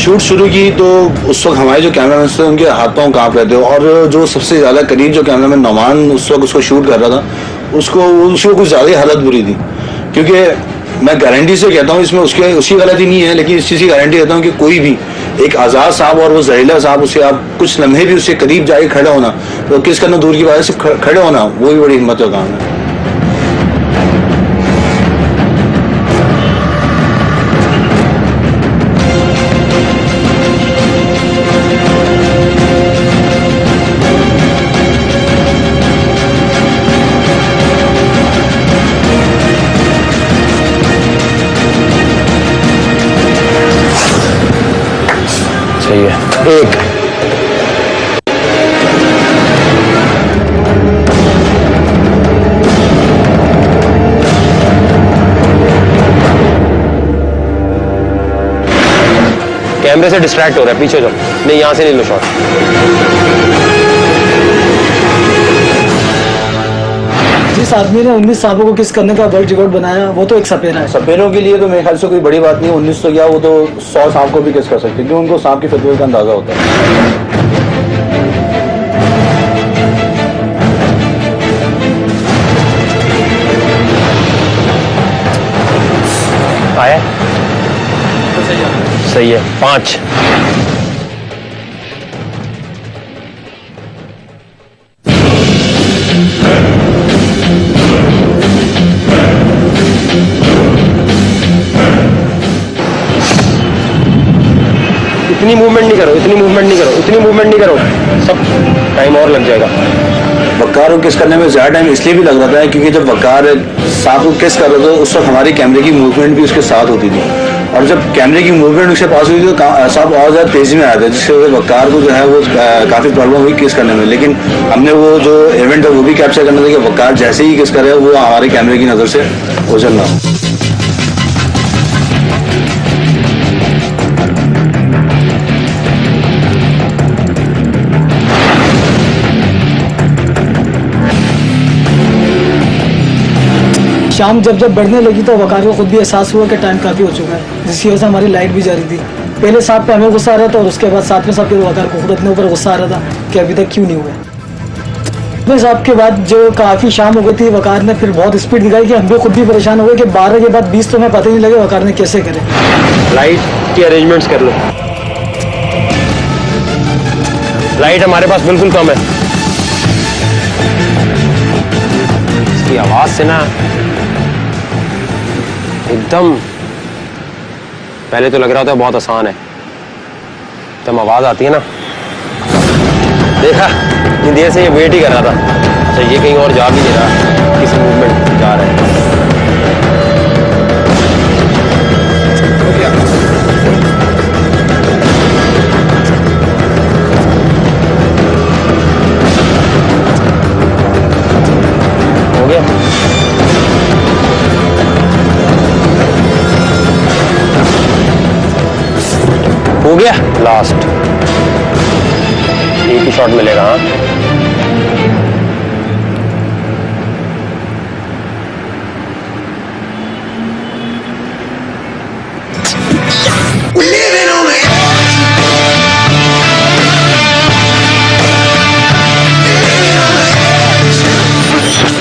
Shoot शुरू की तो उस वक्त हमारे जो कैमरामैन थे उनके हाथ पांव कांप रहे थे, और जो सबसे ज़्यादा करीब जो कैमरामैन नौमान उस वक्त उसको शूट कर रहा था उसको कुछ ज़्यादा ही हालत बुरी थी। क्योंकि मैं गारंटी से कहता हूँ इसमें उसकी गलती नहीं है, लेकिन इस चीज़ की गारंटी देता हूँ कि कोई भी एक आज़ाद साहब और वो जहरीला साहब, उसे आप कुछ लम्हे भी उससे करीब जाके खड़ा होना, तो किस करना दूर की बात है, सिर्फ खड़े होना वो भी बड़ी हिम्मत का काम है। सही है। एक कैमरे से डिस्ट्रैक्ट हो रहा है, पीछे जाओ। नहीं, यहां से नहीं लो शॉट। जिस आदमी ने 19 सांपों को किस करने का वर्ल्ड रिकॉर्ड बनाया वो तो एक सपेरा है। सपेरों के लिए तो मेरे ख्याल से कोई बड़ी बात नहीं, 19 तो क्या, वो तो 100 सांप को भी किस कर सकते हैं, क्योंकि उनको सांप की फितरत का अंदाजा होता है। आया सही है। 5 इतनी मूवमेंट नहीं करो, इतनी मूवमेंट नहीं करो, इतनी मूवमेंट नहीं करो, सब टाइम और लग जाएगा। वकार को किस करने में ज़्यादा टाइम इसलिए भी लग रहा था क्योंकि जब वकार सांप को किस कर रहे थे उस वक्त हमारी कैमरे की मूवमेंट भी उसके साथ होती थी, और जब कैमरे की मूवमेंट उसके पास हुई तो सांप और ज़्यादा तेज़ी में आया था, जिससे वकार को जो है वो काफ़ी प्रॉब्लम हुई किस करने में। लेकिन हमने वो जो इवेंट है वो भी कैप्चर करना था कि वकार जैसे ही किस करे वो हमारे कैमरे की नज़र से ओझल ना हो। शाम जब बढ़ने लगी तो वकार को खुद भी एहसास हुआ कि टाइम काफ़ी हो चुका है, जिसकी वजह से हमारी लाइट भी जा रही थी। पहले सांप पे हमें गुस्सा आ रहा था और उसके बाद साथ में सांप के वकार को खुद अपने ऊपर गुस्सा आ रहा था कि अभी तक क्यों नहीं हुआ। इस सांप के बाद जो काफ़ी शाम हो गई थी, वकार ने फिर बहुत स्पीड दिखाई कि हम भी खुद भी परेशान हो गए कि 12 के बाद 20 तो हमें पता ही नहीं लगे वकार ने कैसे करे। लाइट की अरेंजमेंट्स कर लो। लाइट हमारे पास बिल्कुल कम है, इसकी आवाज से ना एकदम पहले तो लग रहा था बहुत आसान है, तब आवाज आती है ना, देखा इतनी देर से ये वेट ही कर रहा था। अच्छा ये कहीं और जा भी नहीं रहा, किसी मूवमेंट जा रहा है। हो गया। हो गया लास्ट, एक ही शॉट मिलेगा। हाँ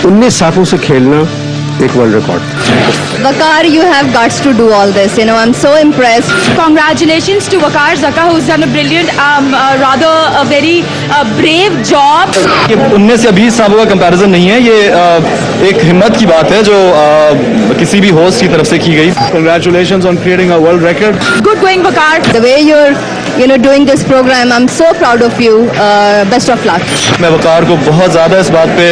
उन्नीस सांपों से खेलना एक world record. Waqar, you have guts to do all this. You know, I'm so impressed. Congratulations to Waqar Zaka, who's done a brilliant, rather a very brave job. ये 19 या 20 सांपों का कंपैरिजन नहीं है, ये एक हिम्मत की बात है जो किसी भी होस्ट की तरफ से की गई। Congratulations on creating a world record. Good going, Waqar. The way you're doing this program, I'm so proud of you. Best of luck. मैं वकार को बहुत ज़्यादा इस बात पे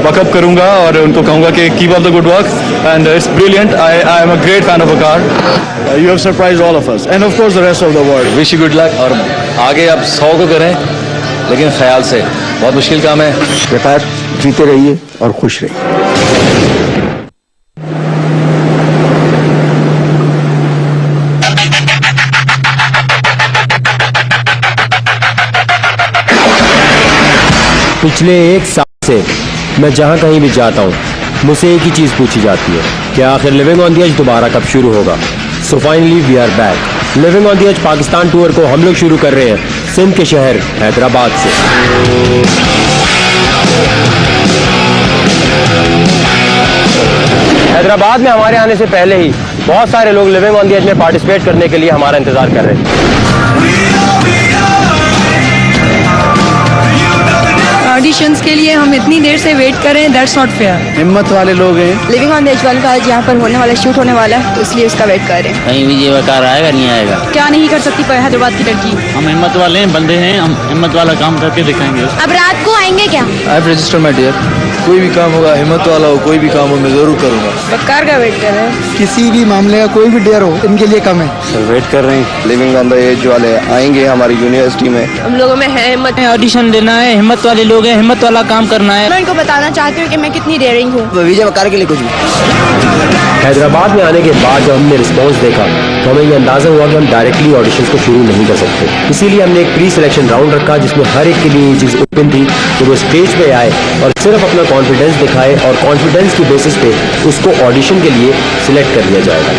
वकअप करूँगा और उनको कहूँगा कि keep up the good work and it's brilliant. I am a great fan of Waqar. You have surprised all of us and of course the rest of the world. Wish you good luck और आगे आप 100 को करें, लेकिन ख्याल से, बहुत मुश्किल काम है। वकार जीते रहिए और खुश रहिए। पिछले एक साल से मैं जहां कहीं भी जाता हूं मुझसे एक ही चीज़ पूछी जाती है कि आखिर लिविंग ऑन द एज दोबारा कब शुरू होगा। So finally we are back. Living on the edge Pakistan tour को हम लोग शुरू कर रहे हैं सिंध के शहर हैदराबाद से। हैदराबाद में हमारे आने से पहले ही बहुत सारे लोग लिविंग ऑन द एज में पार्टिसिपेट करने के लिए हमारा इंतजार कर रहे हैं। ऑडिशंस के लिए हम इतनी देर से वेट कर रहे हैं, दैट्स नॉट फेयर। हिम्मत वाले लोग हैं। लिविंग ऑन द एज वाले का आज यहाँ पर होने वाला शूट होने वाला है, तो इसलिए उसका वेट कर रहे हैं। कहीं विजय वकार आएगा नहीं आएगा? क्या नहीं कर सकती पर हैदराबाद की लड़की? हम हिम्मत वाले हैं, बंदे हैं, हम हिम्मत वाला काम करके दिखाएंगे। अब रात को आएंगे क्या? I have register my dear. कोई भी काम होगा, हिम्मत वाला हो, कोई भी काम हो, मैं जरूर करूंगा। वकार का वेट कर रहे हैं। किसी भी मामले का कोई भी डेयर हो, इनके लिए कम है। सर वेट कर रहे हैं। लिविंग ऑन द एज वाले आएंगे हमारी यूनिवर्सिटी में। हम लोगों में है हिम्मत। ऑडिशन देना है, हिम्मत वाले लोग हैं, हिम्मत वाला काम करना है। मैं इनको बताना चाहती हूँ कि मैं कितनी डेयरिंग हूँ। विजय वकार के लिए कुछ भी। हैदराबाद में आने के बाद जब हमने रिस्पॉन्स देखा तो हमें ये अंदाजा हुआ कि हम डायरेक्टली ऑडिशंस को शुरू नहीं कर सकते। इसीलिए हमने एक प्री सिलेक्शन राउंड रखा जिसमें हर एक के लिए ये चीज़ ओपन थी कि वो स्टेज पे आए और सिर्फ अपना कॉन्फिडेंस दिखाए और कॉन्फिडेंस की बेसिस पे उसको ऑडिशन के लिए सिलेक्ट कर लिया जाएगा।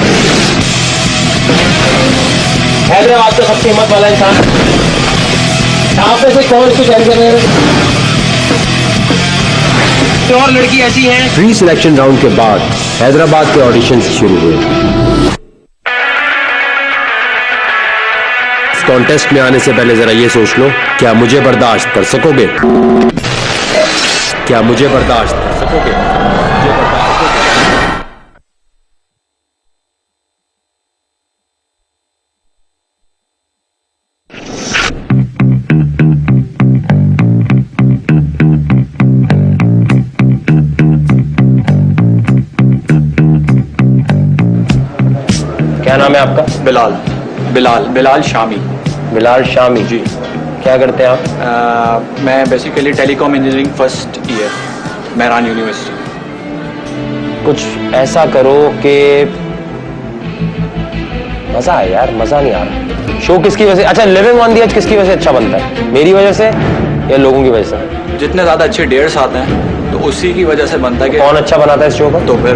हैदराबाद का सबसे हिम्मत वाला इंसान यहाँ पे से कौन इसको चैलेंज कर रहे हैं? और लड़की ऐसी है। प्री सिलेक्शन राउंड के बाद हैदराबाद के ऑडिशंस शुरू हुए। इस कॉन्टेस्ट में आने से पहले जरा ये सोच लो, क्या मुझे बर्दाश्त कर सकोगे? क्या मुझे बर्दाश्त कर सकोगे? क्या नाम है आपका? बिलाल। बिलाल बिलाल शामी। बिलाल शामी जी। क्या करते हैं आप? मैं basically telecom engineering first year, Mehran university. कुछ ऐसा करो कि मजा आए यार, मजा नहीं आ रहा। शो किसकी वजह से अच्छा, लिविंग ऑन द एज किसकी वजह से अच्छा बनता है? मेरी वजह से या लोगों की वजह से? जितने ज्यादा अच्छे डेयर्स आते हैं तो उसी की वजह से बनता है कि कौन अच्छा बनाता है इस शो को? तो फिर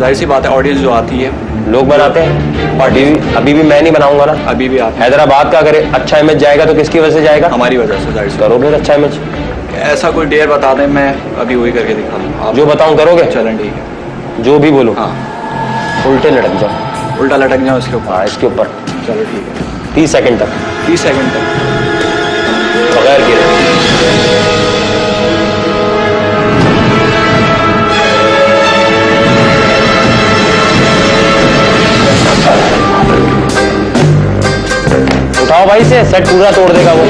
जाहिर सी बात है ऑडियंस जो आती है लोग बनाते हैं। और अभी भी मैं नहीं बनाऊंगा ना। अभी भी आप हैदराबाद का अगर अच्छा इमेज जाएगा तो किसकी वजह से जाएगा? हमारी वजह से। जाहिर सी करो फिर अच्छा इमेज। ऐसा कोई डेयर बता दें, मैं अभी वही करके दिखा दूँ। आप जो बताऊं करोगे? चलें ठीक है। जो भी बोलो। हाँ उल्टे लटक जाओ। उल्टा लटक जाओ इसके ऊपर। हाँ इसके ऊपर। चलो ठीक है। 30 सेकंड तक। 30 सेकंड तक बगैर गिरे। उठाओ भाई से, सेट पूरा तोड़ देगा वो।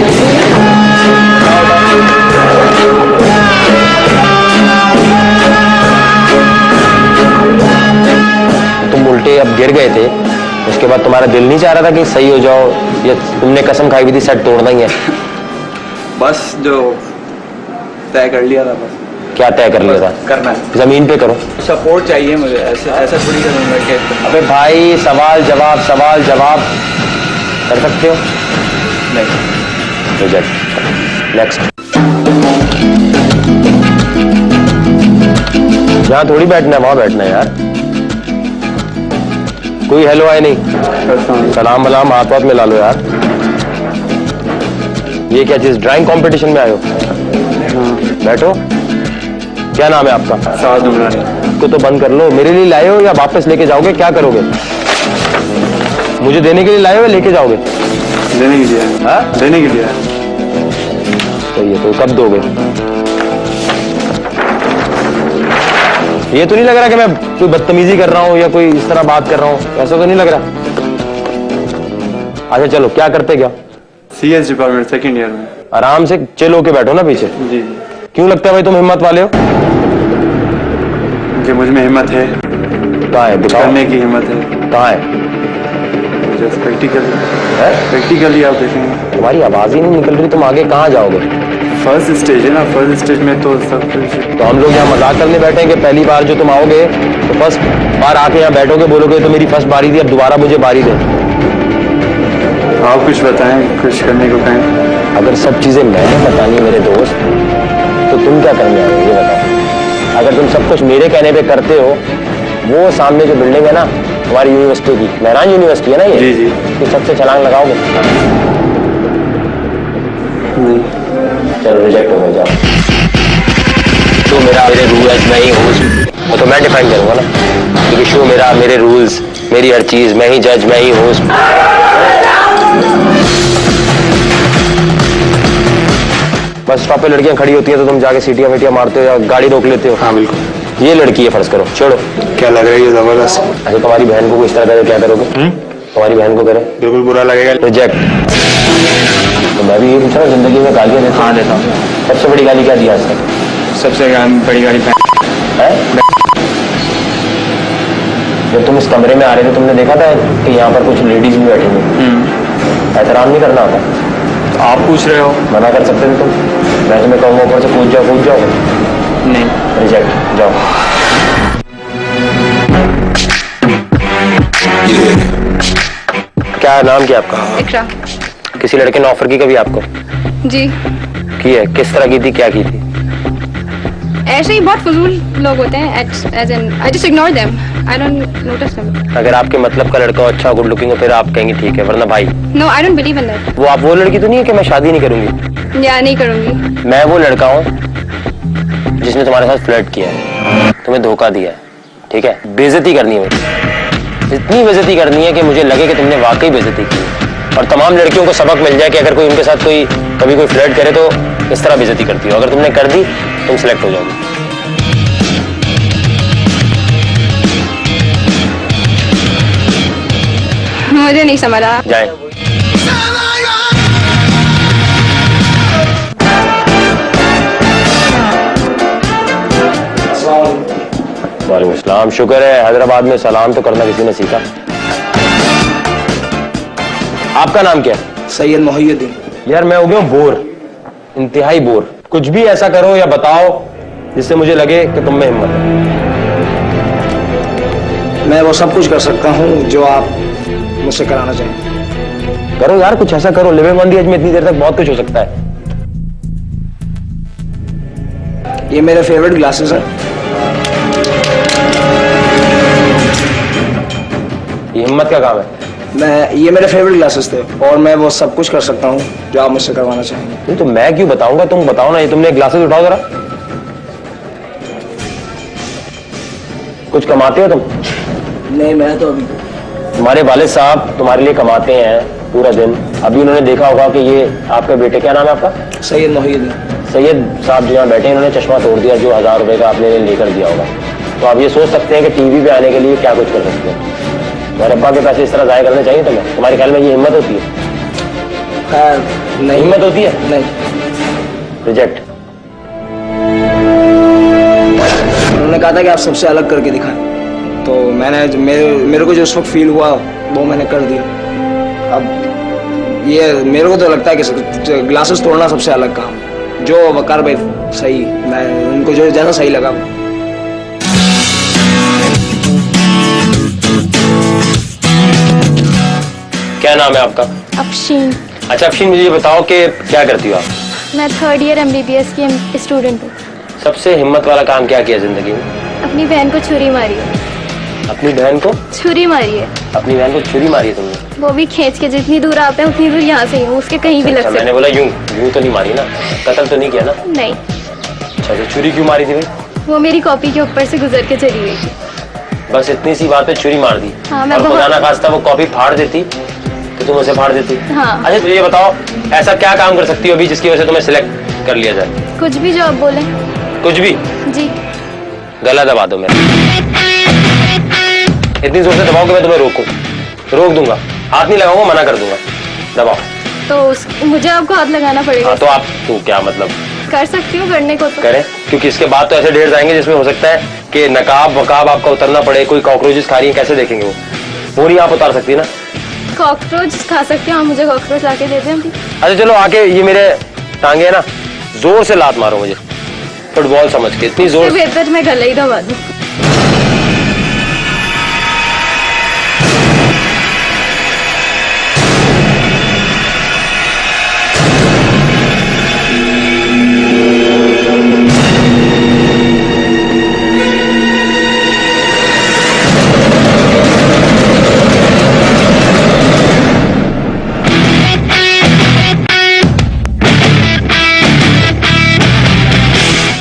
तुम उल्टे अब गिर गए थे, उसके बाद तुम्हारा दिल नहीं चाह रहा था कि सही हो जाओ, या तुमने कसम खाई हुई थी सेट तोड़ना ही है? बस जो तय कर लिया था। बस क्या तय कर लिया था? करना है। जमीन पे करो। सपोर्ट चाहिए मुझे। ऐसा थोड़ी करूँगा कि अबे भाई सवाल जवाब कर सकते हो? नहीं। रिजेक्ट। नेक्स्ट। जहाँ थोड़ी बैठना है वहां बैठना है यार। कोई हेलो आए नहीं, सलाम वलाम हाथ वाथ मिला लो यार। ये क्या चीज, ड्राइंग कंपटीशन में आए हो? बैठो। क्या नाम है आपका? साद उमरानी। इसको तो बंद कर लो। मेरे लिए लाए हो या वापस लेके जाओगे? क्या करोगे? मुझे देने के लिए लाए हो या लेके जाओगे? देने के लिए। हाँ? देने के लिए। तो ये तो कब दोगे? ये तो नहीं लग रहा कि मैं कोई बदतमीजी कर रहा हूँ या कोई इस तरह बात कर रहा हूँ? ऐसा तो नहीं लग रहा। अच्छा चलो, क्या करते क्या? CS डिपार्टमेंट सेकंड ईयर में। आराम से चिल होके बैठो ना पीछे। जी। क्यों लगता है भाई तुम हिम्मत वाले हो? कि मुझ में हिम्मत है। कहाँ है? दिखाओ। करने की हिम्मत है। कहाँ है? Just practically. है? प्रैक्टिकली आप देखेंगे। तुम्हारी आवाज ही नहीं निकल रही, तुम आगे कहाँ जाओगे? फर्स्ट स्टेज है ना, फर्स्ट स्टेज में तो सब कुछ। तो हम लोग यहाँ मजाक करने बैठे हैं कि पहली बार जो तुम आओगे तो फर्स्ट बार आके यहाँ बैठोगे, बोलोगे तो मेरी फर्स्ट बारी थी, अब दोबारा मुझे बारी दे। आप कुछ बताएं, कुछ करने को कहें। अगर सब चीजें मैंने बतानी मेरे दोस्त, तो तुम क्या करने आओगे ये बताओ। अगर तुम सब कुछ मेरे कहने पे करते हो, वो सामने जो बिल्डिंग है ना, हमारी यूनिवर्सिटी की, मेहरान यूनिवर्सिटी है ना ये? जी जी। इस छत से छलांग लगाओगे? नहीं। चलो रिजेक्ट हो गए, जाओ। शो मेरा, मेरे रूल्स, मैं ही होस्ट, तो मैं डिफाइन करूंगा ना, क्योंकि शो मेरा, मेरे रूल्स, मेरी हर चीज, मैं ही जज, मैं ही होस्ट। बस स्टॉप पे लड़कियां खड़ी होती हैं तो तुम जाके सीटियां वीटियां मारते हो या गाड़ी रोक लेते हो। हाँ बिल्कुल। ये लड़की है, फर्ज करो, छोड़ो। क्या लग रही है जबरदस्त? अच्छा तुम्हारी बहन को कोई इस तरह करे, क्या करोगे? तुम्हारी बहन को करे? बिल्कुल बुरा लगेगा। रिजेक्ट। तो मैं भी ये पूछा, जिंदगी में गालियां देता? हाँ देता हूँ। सबसे बड़ी गाली क्या दिया इसका? सबसे बड़ी गाड़ी है? जब तुम इस कमरे में आ रहे थे तुमने देखा था कि यहाँ पर कुछ लेडीज भी बैठी हुई? एहतराम नहीं करना होता? तो आप पूछ रहे हो? मना कर सकते थे तुम। मैं तुम्हें कहूँगा ऊपर से कूद जाओ। नहीं। रिजेक्ट, जाओ। क्या नाम क्या आपका? इकरा। किसी लड़के ने ऑफर की कभी आपको? जी। की है? किस तरह की थी, क्या की थी? ऐसे ही बहुत फजूल लोग होते हैं, as in I just ignore them. I don't notice them. अगर आपके मतलब का लड़का अच्छा गुड लुकिंग हो फिर आप कहेंगे ठीक है, वरना भाई? No, I don't believe in that. वो आप वो लड़की तो नहीं है कि मैं शादी नहीं करूंगी? या नहीं करूंगी। मैं वो लड़का हूँ जिसने तुम्हारे साथ फ्लर्ट किया है, तुम्हें धोखा दिया है, ठीक है? बेइज्जती करनी है मुझे, इतनी बेइज्जती करनी है कि मुझे लगे कि तुमने वाकई बेइज्जती की है, और तमाम लड़कियों को सबक मिल जाए कि अगर कोई उनके साथ कभी कोई फ्लर्ट करे तो इस तरह बेइज्जती करती हो। अगर तुमने कर दी तुम सिलेक्ट हो जाओगे। मुझे नहीं समझ आ। जाए। वालेकुम अस्सलाम। शुक्र है हैदराबाद में सलाम तो करना किसी ने सीखा। आपका नाम क्या है? सैयद मोहिउद्दीन। यार मैं हो गया हूं बोर, इंतहाई बोर। कुछ भी ऐसा करो या बताओ जिससे मुझे लगे कि तुम में हिम्मत है। मैं वो सब कुछ कर सकता हूँ जो आप मुझसे कराना चाहें। करो यार, कुछ ऐसा करो। लिविंग ऑन द एज में इतनी देर तक बहुत कुछ हो सकता है। ये मेरे फेवरेट ग्लासेस हैं। ये हिम्मत का काम है। ये मेरे फेवरेट ग्लासेस थे और मैं वो सब कुछ कर सकता हूँ जो आप मुझसे करवाना चाहेंगे। नहीं तो मैं क्यों बताऊंगा, तुम बताओ ना। ये तुमने ग्लासेस उठाओ जरा। कुछ कमाते हो तुम? नहीं, मैं तो अभी तुम्हारे वालिद साहब तुम्हारे लिए कमाते हैं पूरा दिन। अभी उन्होंने देखा होगा कि ये आपके बेटे, क्या नाम है आपका? सैयद मोहिउद्दीन। सैयद साहब जो यहाँ बैठे हैं इन्होंने चश्मा तोड़ दिया जो 1000 रुपए का आपने लेकर दिया होगा। तो आप ये सोच सकते हैं कि टीवी पे आने के लिए क्या कुछ कर सकते हैं। तुम्हारे अब्बा के पैसे इस तरह जाया करने चाहिए तुम्हें? तुम्हारे ख्याल में ये हिम्मत होती है? खैर नहीं। हिम्मत होती है? नहीं। रिजेक्ट। उन्होंने कहा था कि आप सबसे अलग करके दिखाएं, तो मैंने मेरे को जो उस वक्त फील हुआ वो मैंने कर दिया। अब ये मेरे को तो लगता है कि ग्लासेस तोड़ना सबसे अलग काम, जो वकार भाई सही, मैं उनको जो जैसा सही लगा। क्या नाम है आपका? अफशीन। अच्छा अफशीन, मुझे ये बताओ कि क्या करती हो आप? मैं 3rd ईयर MBBS की स्टूडेंट हूँ। सबसे हिम्मत वाला काम क्या किया जिंदगी में? अपनी बहन को छुरी मारी है। अपनी बहन को छुरी मारी है? अपनी बहन को छुरी मारी है तुमने? वो भी खींच के, जितनी दूर आप हैं उतनी दूर यहाँ से ही हूँ, उसके कहीं भी लग अच्छा, सकती। मैंने बोला यूं तो नहीं मारी ना, कत्ल तो नहीं किया ना? नहीं। अच्छा तो छुरी क्यों मारी थी भाई? वो मेरी कॉपी के ऊपर से गुजर के चली गई थी। बस इतनी सी बात पे छुरी मार दी? हाँ, मैं और बहुत- खुदा ना खास्ता वो कॉपी फाड़ देती तो तुम उसे फाड़ देती? हाँ। अच्छा तो ये बताओ ऐसा क्या काम कर सकती हो अभी जिसकी वजह से तुम्हें सिलेक्ट कर लिया जाए? कुछ भी जो आप बोले। कुछ भी? जी। गला दबा दो मेरा, इतनी जोर से दबाओ कि मैं तुम्हें रोक दूंगा। हाथ नहीं लगाऊंगा, मना कर दूंगा। दबाओ। तो मुझे आपको हाथ लगाना पड़ेगा? हाँ तो आप तो क्या मतलब? कर सकती हूँ करने को तो। करें, क्योंकि इसके बाद तो ऐसे ढेर जाएंगे जिसमें हो सकता है कि नकाब वकाब आपका उतरना पड़े। कोई कॉकरोचेस खा रही है, कैसे देखेंगे वो नहीं आप उतार सकती ना? कॉकरोच खा सकती हूँ, मुझे कॉकरोच लाके दे दें अभी। अच्छा चलो आके ये मेरे टांगे है ना, जोर से लात मारो मुझे, फुटबॉल समझ के, इतनी जोर। बेहतर मैं गला ही दबा दूं।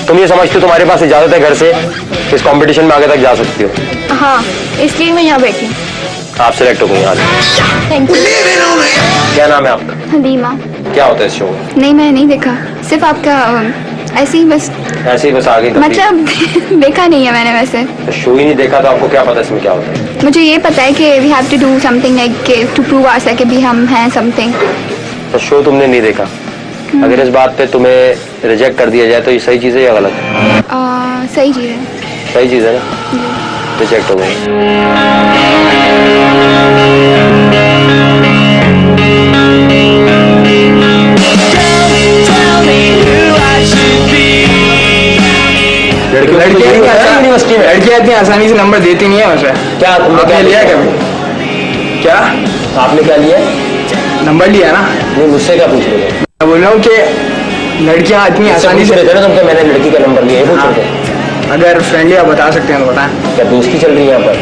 तुम ये समझते हो तुम्हारे पास इजाजत है घर से इस कंपटीशन में आगे तक जा सकती हो? हाँ, इसलिए मैं यहाँ बैठी हूँ। आप सिलेक्ट हो गई आज। Thank you. क्या नाम है आपका? हलीमा। क्या होता है इस शो में? नहीं, मैंने नहीं देखा, सिर्फ आपका ऐसे ही बस आ गई मतलब देखा नहीं है मैंने वैसे। तो शो ही नहीं देखा तो आपको क्या पता इसमें क्या होता है? मुझे ये पता है कि we have to do something like to prove ourself कि भी हम हैं समथिंग। तो शो तुमने नहीं देखा, अगर इस बात पे तुम्हें रिजेक्ट कर दिया जाए तो ये सही चीज़ है या गलत है? सही चीज़ है। सही चीज़ है ना? रिजेक्ट हो गई। लड़कियां इतनी आसानी से नंबर देती नहीं है वैसे। क्या तुमने क्या लिया क्या? आपने क्या लिया? नंबर लिया ना? नहीं, मुझसे क्या पूछ रहे थे? मैं बोल रहा हूँ कि लड़कियां इतनी आसानी से तुमको मैंने लड़की का नंबर लिया है पूछ रहे थे? अगर फ्रेंडली आप बता सकते हैं तो बताएं। क्या दोस्ती चल रही है यहाँ पर?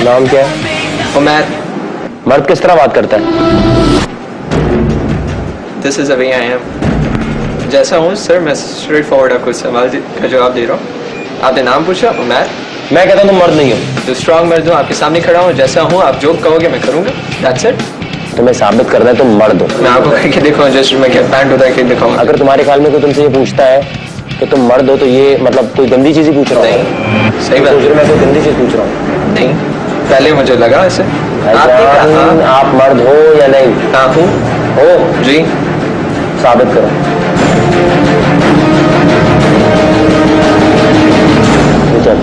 नाम क्या है? उमैर। मर्द किस तरह बात करता है? This is away I am. जैसा हूँ सर, मैं स्ट्रेट फॉरवर्ड आपको सवाल का जवाब दे रहा हूँ। आपने नाम पूछा उमैर, मैं कहता हूँ तुम मर्द नहीं हो। जो स्ट्रांग मर्द हूँ, आपके सामने खड़ा हूँ, जैसा हूँ आप जो कहोगे मैं करूँगा। That's it. तुम्हें साबित करना है तुम मर्द हो। मैं आपको करके दिखाऊँ जस्ट मैं क्या पैंट होता है कि दिखाऊँ। अगर तुम्हारे ख्याल में कोई तुमसे ये पूछता है कि तुम मर्द हो तो ये मतलब कोई गंदी चीज ही पूछ रहा है? नहीं, सही बात। सोच रहे मैं कोई गंदी चीज पूछ रहा हूँ? नहीं, पहले मुझे लगा ऐसे। आप मर्द हो या नहीं? हाँ हूँ। हो जी। साबित करो। चल।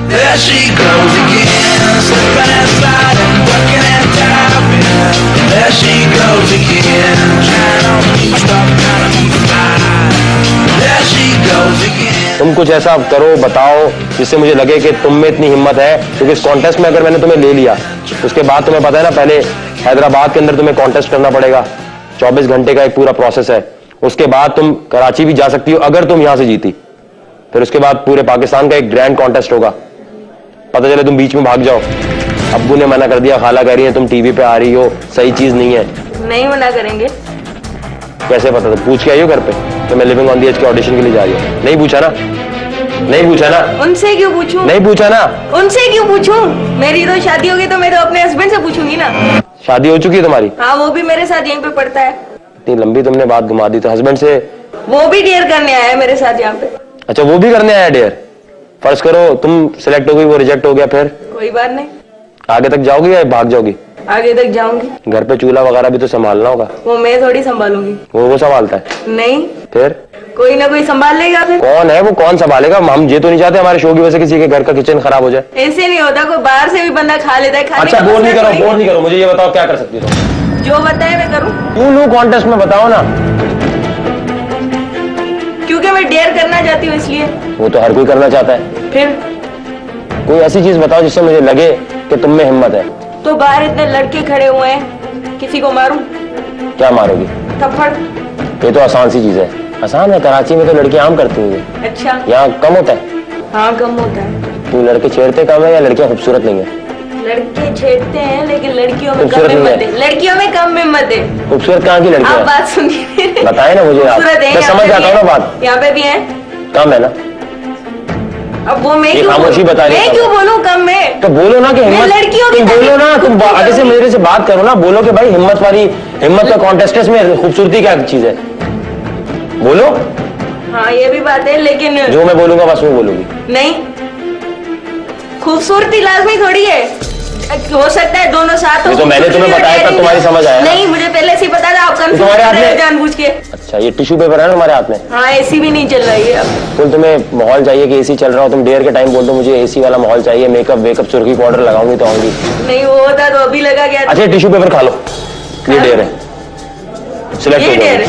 There she goes again, slipping and sliding, working and tapping. There she goes again, trying on the new stuff, trying to be fine. There she goes again. तुम कुछ ऐसा करो, बताओ जिससे मुझे लगे कि तुम में इतनी हिम्मत है, क्योंकि इस कॉन्टेस्ट में अगर मैंने तुम्हें ले लिया उसके बाद तुम्हें पता है ना, पहले हैदराबाद के अंदर तुम्हें कॉन्टेस्ट करना पड़ेगा, 24 घंटे का एक पूरा प्रोसेस है। उसके बाद तुम कराची भी जा सकती हो अगर तुम यहां से जीती। फिर उसके बाद पूरे पाकिस्तान का एक ग्रैंड कॉन्टेस्ट होगा। पता चले तुम बीच में भाग जाओ, अब्बू ने मना कर दिया, खाला कह रही है तुम टीवी पे आ रही हो, सही चीज नहीं है। नहीं मना करेंगे। कैसे पता? तो पूछ के आई हो घर पे तो मैं लिविंग ऑन दी एज के ऑडिशन के लिए जा रही हूँ? नहीं पूछा ना? नहीं पूछा ना? उनसे क्यों पूछूं? नहीं पूछा ना? उनसे क्यों पूछूं? मेरी तो शादी होगी तो मैं तो अपने हस्बैंड से पूछूंगी ना। शादी हो चुकी है तुम्हारी? हाँ, वो भी मेरे साथ यहीं पे पढ़ता है। इतनी लंबी तुमने बात घुमा दी। तो हस्बैंड से? वो भी डेयर करने आया है मेरे साथ यहाँ पे। अच्छा, वो भी करने आया डेयर? फर्ज करो तुम सिलेक्ट हो गई, वो रिजेक्ट हो गया, फिर कोई बात नहीं, आगे तक जाओगी या भाग जाओगी? आगे तक जाऊंगी। घर पे चूल्हा वगैरह भी तो संभालना होगा। वो मैं थोड़ी संभालूंगी। वो संभालता है? नहीं, फिर कोई ना कोई संभाल लेगा। फिर कौन है वो? कौन संभालेगा? हम ये तो नहीं चाहते हमारे शो की वजह से किसी के घर का किचन खराब हो जाए। ऐसे नहीं होता, कोई बाहर से भी बंदा खा लेता है। अच्छा, बोल नहीं करो, मुझे ये बताओ क्या कर सकती हो? जो बताए मैं करूँ। क्यों लूं कॉन्टेस्ट में, बताओ ना। क्योंकि मैं डेयर करना चाहती हूँ इसलिए। वो तो हर कोई करना चाहता है। फिर कोई ऐसी चीज बताओ जिससे मुझे लगे कि तुम में हिम्मत है। तो बाहर इतने लड़के खड़े हुए हैं, किसी को मारूं? क्या मारोगी? थप्पड़। ये तो आसान सी चीज है। आसान है? कराची में तो लड़कियां आम करती हैं। अच्छा, यहाँ कम होता है? हाँ कम होता है। क्यों, लड़के छेड़ते कम है या लड़कियां खूबसूरत नहीं है? लड़के छेड़ते हैं लेकिन लड़कियों में खूबसूरत कम नहीं हिम्मत है। लड़कियों में कम हिम्मत है। खूबसूरत कहाँ की लड़की आप है? बात सुनिए। बताए ना मुझे आप, खूबसूरत है, मैं यहाँ समझ पे जाता भी हूँ ना है। बात। यहाँ पे भी है। कम है ना? अब वो मैं ये क्यों खामोशी बोलूं? बता रही है मैं कम क्यों है। बोलूं कम में? तो बोलो ना कि मैं हिम्मत, लड़कियों की तुम बोलो ना, तुम आगे से मेरे से बात करो ना, बोलो कि भाई हिम्मत का कॉन्टेस्ट में खूबसूरती क्या चीज है, बोलो। हाँ ये भी बात है, लेकिन जो मैं बोलूंगा बस वो बोलूंगी। नहीं, खूबसूरती लाजमी थोड़ी है, हो सकता है दोनों साथ हो। तो मैंने तुम्हें बताया तब तुम्हारी समझ आया? नहीं, मुझे पहले से ही पता था आप तुम्हारे हाथ में जानबूझ के। अच्छा, ये टिश्यू पेपर है ना तुम्हारे हाथ में? हाँ, एसी भी नहीं चल रही है अब। कुल तुम्हें माहौल चाहिए कि एसी चल रहा हो, तुम डेयर के टाइम बोल दो मुझे एसी वाला माहौल चाहिए, मेकअप वेकअप सुर्खी पाउडर लगाऊंगी तो आऊंगी। नहीं वो होता तो अभी लगा गया। अच्छा, टिश्यू पेपर खा लो, ये डेयर है, सिलेक्ट हो जाओ।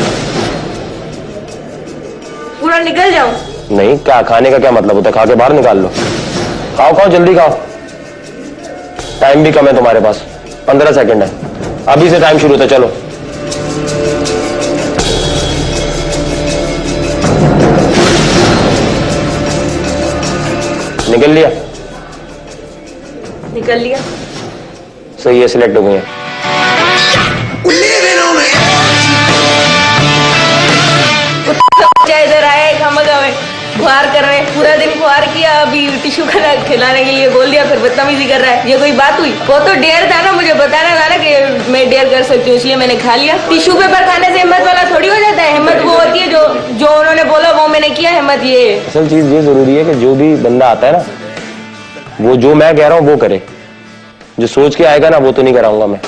पूरा निकल जाऊं? नहीं, क्या खाने का क्या मतलब होता है? खा के बाहर निकाल लो। खाओ जल्दी खाओ, टाइम भी कम है तुम्हारे पास, 15 सेकंड है, अभी से टाइम शुरू होता है, चलो। निकल लिया? निकल लिया। सही है, सिलेक्ट हो गई है। इधर आए फुहार कर रहे हैं, पूरा दिन फुहार किया, अभी टिश्यू खिलाने के लिए बोल दिया, फिर बदतमीजी कर रहा है। ये कोई बात हुई? वो तो डेयर था ना, मुझे बताना था ना कि मैं डेयर कर सकती हूँ, इसलिए मैंने खा लिया। टिश्यू पेपर खाने से हिम्मत वाला थोड़ी हो जाता है। हिम्मत वो होती है जो उन्होंने बोला वो मैंने किया। हिम्मत ये है। असल चीज ये जरूरी है कि जो भी बंदा आता है ना, वो जो मैं कह रहा हूँ वो करे, जो सोच के आएगा ना वो तो नहीं कराऊंगा मैं।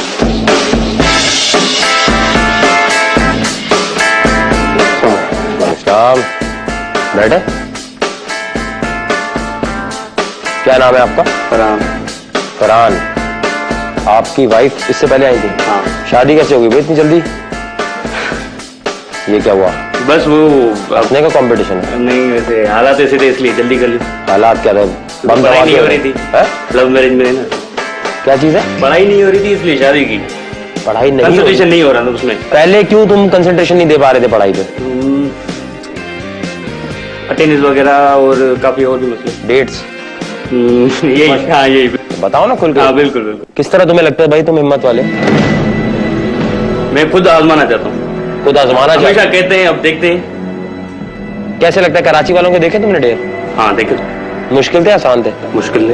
बैठे। क्या नाम है आपका? फरहान। फरहान, आपकी वाइफ इससे पहले आई थी? हाँ। शादी कैसे होगी भाई इतनी जल्दी? ये क्या हुआ? बस वो अपने का कंपटीशन है? नहीं, वैसे हालात ऐसे थे इसलिए जल्दी कर ली। हालात क्या रहे? पढ़ाई नहीं हो रही थी, लव मैरिज में ना। क्या चीज है? पढ़ाई नहीं हो रही थी इसलिए शादी की। पढ़ाई नहीं, कंसंट्रेशन नहीं हो रहा था उसमें। पहले क्यों तुम कंसंट्रेशन नहीं दे पा रहे थे पढ़ाई पे? अटेंडेंस वगैरह और काफी और भी मसले। डेट्स? यही, हाँ यही। बताओ ना खुल के। हाँ बिल्कुल बिल्कुल। किस तरह तुम्हें लगता है भाई तुम हिम्मत वाले? मैं खुद आजमाना चाहता हूँ। खुद आजमाना चाहते? हमेशा कहते हैं, अब देखते हैं। कैसे लगता है? कराची वालों के देखे तुमने डेयर? हाँ देखे। मुश्किल थे आसान थे? मुश्किल थे।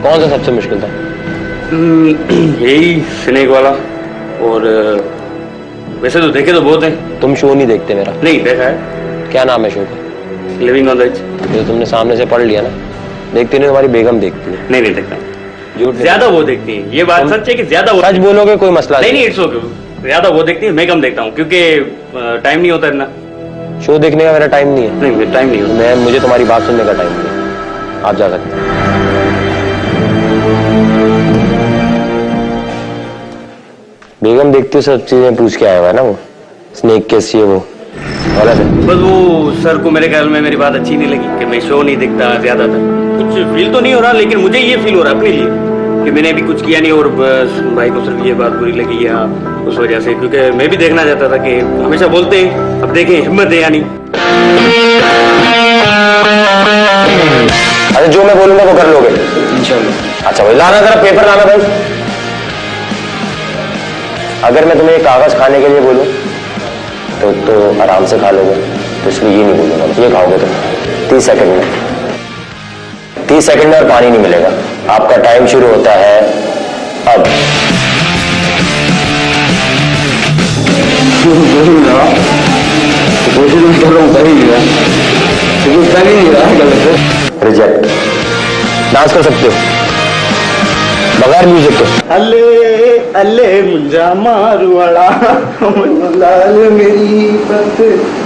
कौन सा सबसे मुश्किल था? यही स्नेक वाला। और वैसे तो देखे तो बहुत हैं। तुम शो नहीं देखते मेरा? नहीं देखा है। क्या नाम है शो का? Living on the edge. जो तुमने सामने से पढ़ लिया ना, देखती नहीं? तुम्हारी बेगम देखती है? नहीं देखता। झूठ? ज्यादा वो देखती है, ये बात सच है कि ज्यादा वो। सच बोलोगे कोई मसला नहीं, इट्स ओके। ज्यादा वो देखती है, मैं कम देखता हूँ क्योंकि टाइम नहीं होता इतना। शो देखने का मेरा टाइम नहीं है। नहीं, टाइम नहीं होता। मुझे तुम्हारी बात सुनने का टाइम नहीं है, आप जा सकते हैं। बेगम देखती हो सब चीजें पूछ के आया हुआ है ना वो, स्नेक कैसी है वो, गलत है। बस वो सर को मेरे ख्याल में मेरी बात अच्छी नहीं लगी कि मैं शो नहीं देखता ज्यादातर। कुछ फील तो नहीं हो रहा, लेकिन मुझे ये फील हो रहा अपने लिए कि मैंने भी कुछ किया नहीं और बस भाई को सिर्फ ये बात बुरी लगी या उस वजह से, क्योंकि मैं भी देखना चाहता था कि हमेशा बोलते हैं, अब देखें हिम्मत है या नहीं। अरे जो मैं बोलूंगा वो कर लोगे इंशाल्लाह। अच्छा भाई लाना जरा पेपर लाना भाई। अगर मैं तुम्हें कागज खाने के लिए बोलूं तो आराम से खा लोगे, तो इसलिए ये नहीं बोलूंगा। ये खाओगे तुम 30 सेकंड में। 30 सेकंड में और पानी नहीं मिलेगा। आपका टाइम शुरू होता है अब। रिजेक्ट। डांस कर सकते हो बगैर म्यूजिक के। अल्ले अल्ले मुंजा मारवाड़ा लाल मेरी पत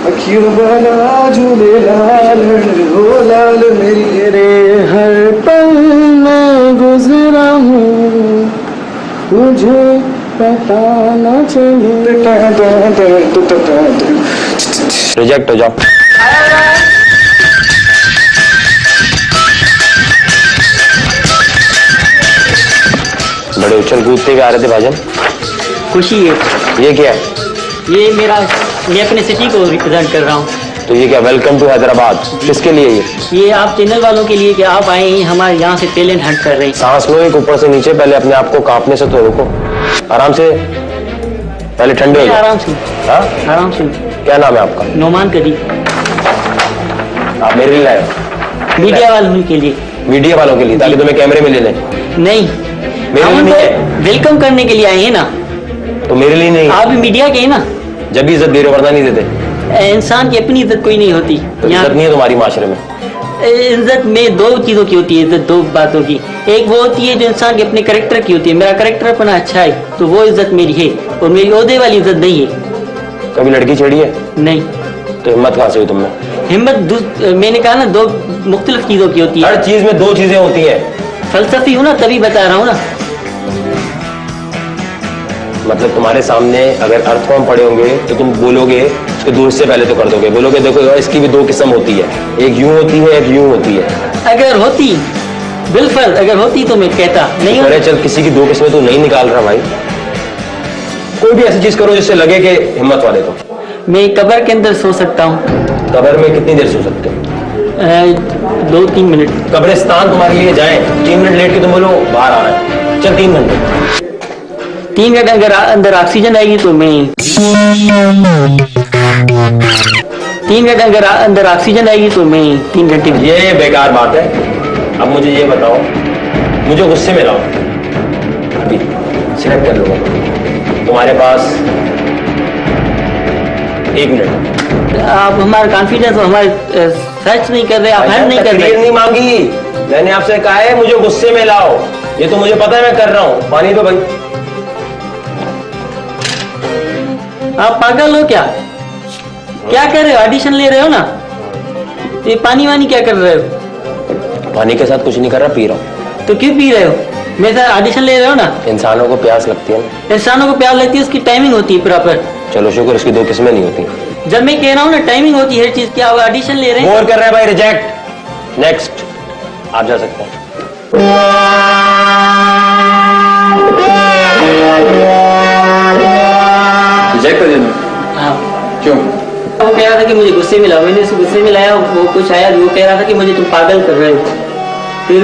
अखियों बना झूले लाल हो लाल मेरी रे हर पल में गुजरा हूँ तुझे पता न चले। रिजेक्ट हो जाओ। बड़े उछल कूदते हुए आ रहे थे भाजन। खुशी है। ये क्या है? ये मैं अपने सिटी को रिप्रेजेंट कर रहा हूँ। तो ये क्या वेलकम टू हैदराबाद किसके लिए? ये आप चैनल वालों के लिए कि आप आए हैं हमारे यहाँ से टैलेंट हंट कर रहे हैं। सांस लो एक ऊपर से नीचे, पहले अपने आप को कांपने से तो रोको, आराम से, पहले ठंडे हो जाओ। आराम से। हाँ आराम से। क्या नाम है आपका? नोमान कदी। आप मेरे लिए लाए? मीडिया वालों के लिए। मीडिया वालों के लिए, ताकि तुम्हें कैमरे में ले लें? नहीं, मेरे लिए वेलकम करने के लिए आए हैं ना। तो मेरे लिए नहीं? आप भी मीडिया के हैं ना। जब भी इज्जत दे रहे हो, वरना नहीं देते। इंसान की अपनी इज्जत कोई नहीं होती। तो इज्जत नहीं है तुम्हारी माशरे में? इज्जत में दो चीजों की होती है। इज्जत दो बातों की, एक वो होती है जो इंसान के अपने कैरेक्टर की होती है। मेरा कैरेक्टर अपना अच्छा है तो वो इज्जत मेरी है, और मेरी ओहदे वाली इज्जत नहीं है। कभी लड़की छेड़ी है? नहीं। तो हिम्मत कहाँ से हुई तुमने? हिम्मत मैंने कहा ना, दो मुख्तलिफ चीजों की होती है। हर चीज में दो चीजें होती है। फलसफी हूँ ना, तभी बता रहा हूँ ना। मतलब तुम्हारे सामने अगर अर्थ फॉर्म पड़े होंगे तो तुम बोलोगे उसके दूर से पहले तो कर दोगे, बोलोगे देखो इसकी भी दो किस्म होती है, एक यूं होती है एक यूं होती है। अगर होती बिल्कुल, अगर होती तो मैं कहता, नहीं अरे होती। चल, किसी की दो किस्में तू नहीं निकाल रहा भाई। कोई भी ऐसी चीज करो जिससे लगे कि हिम्मत वाले तो। मैं कब्र के अंदर सो सकता हूँ। कब्र में कितनी देर सो सकते हो? 2-3 मिनट। कब्रिस्तान तुम्हारे लिए जाए, 3 मिनट लेट के तुम बोलो बाहर आ रहा है, चल 3 घंटे। 3 घंटे अगर अंदर ऑक्सीजन आएगी तो मैं 3 घंटे अगर अंदर ऑक्सीजन आएगी तो मैं 3 घंटे। ये बेकार बात है। अब मुझे ये बताओ, मुझे गुस्से में लाओ, अभी सिलेक्ट कर लूंगा तुम्हारे पास 1 मिनट। आप हमारा कॉन्फिडेंस हमारे सर्च नहीं कर रहे, आप हैंड नहीं कर रहे। नहीं मांगी, मैंने आपसे कहा है मुझे गुस्से में लाओ। ये तो मुझे पता है मैं कर रहा हूँ। पानी दो भाई। आप पागल हो क्या? क्या कर रहे हो? ऑडिशन ले रहे हो ना? ये पानी वानी क्या कर रहे हो? पानी के साथ कुछ नहीं कर रहा, पी रहा हूँ। तो क्यों पी रहे हो? मेरे साथ ऑडिशन ले रहे हो ना? इंसानों को प्यास लगती है ना। इंसानों को प्यास लगती है, उसकी टाइमिंग होती है प्रॉपर। चलो शुक्र, इसकी 2 किस्में नहीं होती। जब मैं कह रहा हूँ ना टाइमिंग होती है हर चीज की, आप ऑडिशन ले रहे हैं। बोर कर रहे हैं भाई, रिजेक्ट। नेक्स्ट, आप जा सकते हैं। रिजेक्ट कर देना? हाँ। क्यों? वो कह रहा था कि मुझे गुस्से में लाओ, मैंने उसे गुस्से में लाया, वो कुछ आया, वो कह रहा था कि मुझे तुम पागल कर रहे हो। फिर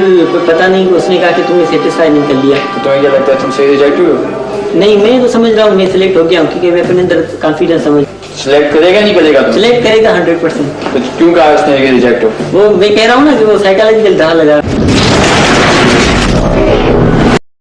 पता नहीं, उसने कहा कि तुमने सेटिस्फाई नहीं कर लिया। तो तुम्हें क्या लगता है तुम सही रिजेक्ट हुए हो? नहीं, मैं तो समझ रहा हूँ मैं सिलेक्ट हो गया हूँ, क्योंकि मैं अपने अंदर कॉन्फिडेंस समझ। सिलेक्ट करेगा नहीं करेगा? तुम सिलेक्ट करेगा 100%। तो क्यों कहा उसने कि रिजेक्ट हो? वो मैं कह रहा हूँ ना कि वो साइकोलॉजिकल धार लगा।